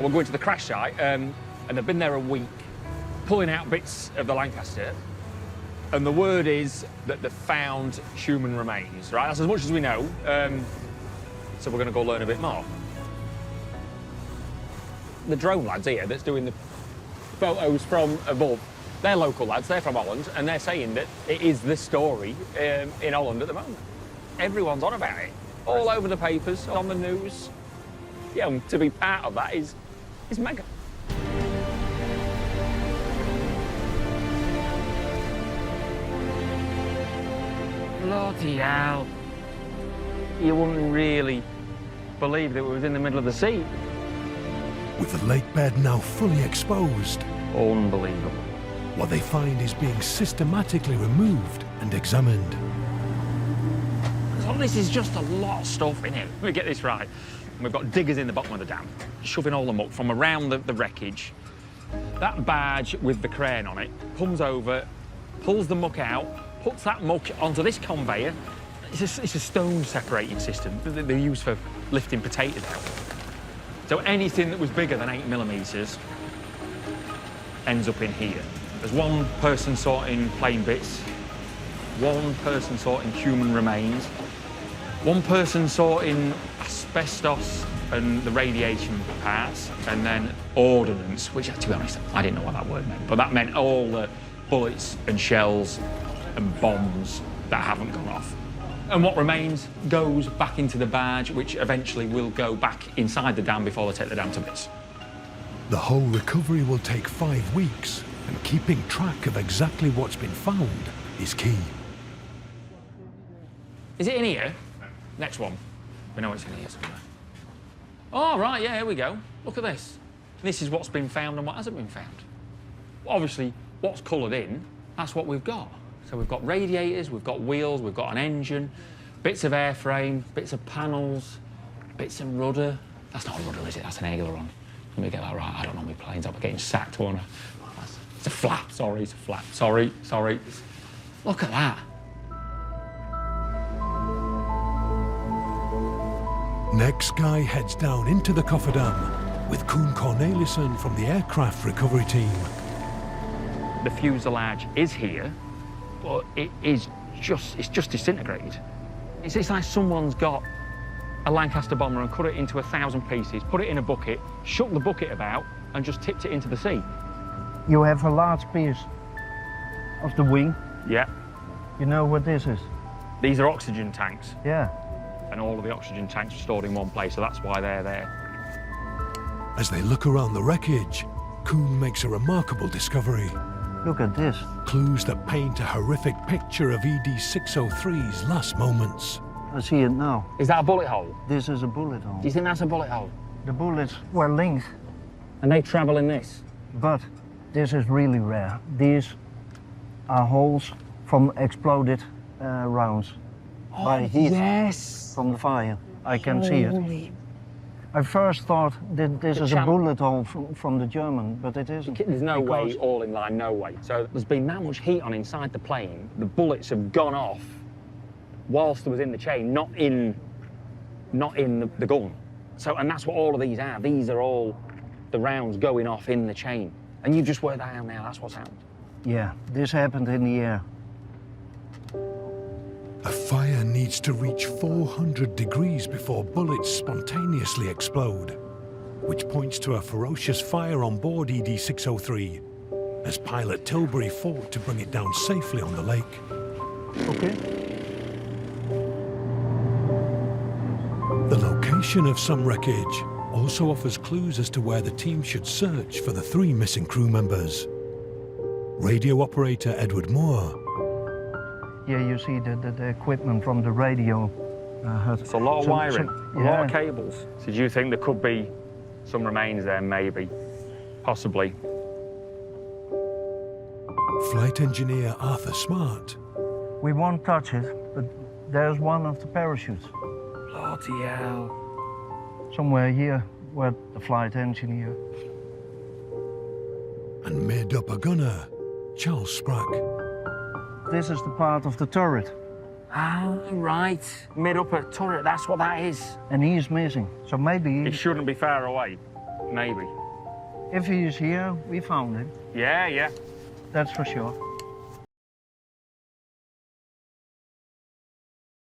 We're going to the crash site, and they've been there a week, pulling out bits of the Lancaster, and the word is that they've found human remains, right? That's as much as we know, so we're going to go learn a bit more. The drone lads here that's doing the photos from above, they're local lads, they're from Holland, and they're saying that it is the story in Holland at the moment. Everyone's on about it, all over the papers, on the news. Yeah, and to be part of that is mega. Bloody hell. You wouldn't really believe that it was in the middle of the sea. With the lake bed now fully exposed, Unbelievable. what they find is being systematically removed and examined. So this is just a lot of stuff in here. Let me get this right. We've got diggers in the bottom of the dam, shoving all the muck from around the wreckage. That barge with the crane on it comes over, pulls the muck out, puts that muck onto this conveyor. It's a stone separating system that they use for lifting potatoes out. So anything that was bigger than 8mm ends up in here. There's one person sorting plane bits, one person sorting human remains, one person sorting asbestos and the radiation parts, and then ordnance, which, to be honest, I didn't know what that word meant, but that meant all the bullets and shells and bombs that haven't gone off. And what remains goes back into the barge, which eventually will go back inside the dam before they take the dam to bits. The whole recovery will take 5 weeks, and keeping track of exactly what's been found is key. Is it in here? Next one. We know it's in here somewhere. Oh, right, yeah, here we go. Look at this. This is what's been found and what hasn't been found. Obviously, what's coloured in, that's what we've got. So we've got radiators, we've got wheels, we've got an engine, bits of airframe, bits of panels, bits of rudder. That's not a rudder, is it? That's an aileron. Let me get that right. I don't know my planes. I'll be getting sacked, won't I? It's a flap. Sorry, it's a flap. Sorry. Look at that. Next guy heads down into the cofferdam with Koen Cornelissen from the aircraft recovery team. The fuselage is here, but it's just disintegrated. It's like someone's got a Lancaster bomber and cut it into 1,000 pieces, put it in a bucket, shook the bucket about, and just tipped it into the sea. You have a large piece of the wing. Yeah. You know what this is? These are oxygen tanks. Yeah. And all of the oxygen tanks are stored in one place, so that's why they're there. As they look around the wreckage, Koen makes a remarkable discovery. Look at this. Clues that paint a horrific picture of ED-603's last moments. I see it now. Is that a bullet hole? This is a bullet hole. Do you think that's a bullet hole? The bullets were linked. And they travel in this? But this is really rare. These are holes from exploded rounds by heat from the fire. I can see it. I first thought that this is a bullet hole from the German, but it isn't. There's no way, all in line, no way. So there's been that much heat on inside the plane, the bullets have gone off whilst it was in the chain, not in the gun. So, and that's what all of these are. These are all the rounds going off in the chain. And you've just worked that out now, that's what's happened. Yeah, this happened in the air. A fire needs to reach 400 degrees before bullets spontaneously explode, which points to a ferocious fire on board ED-603, as pilot Tilbury fought to bring it down safely on the lake. Okay. The location of some wreckage also offers clues as to where the team should search for the 3 missing crew members. Radio operator Edward Moore. Yeah, you see the equipment from the radio. It's a lot of wiring, a lot of cables. So do you think there could be some remains there, maybe? Possibly. Flight engineer Arthur Smart. We won't touch it, but there's one of the parachutes. Bloody hell. Somewhere here, where the flight engineer. And mid-upper gunner, Charles Sprack. This is the part of the turret. Ah, right. Mid-upper turret, that's what that is. And he's missing, so maybe... He shouldn't be far away. Maybe. If he is here, we found him. Yeah, yeah. That's for sure.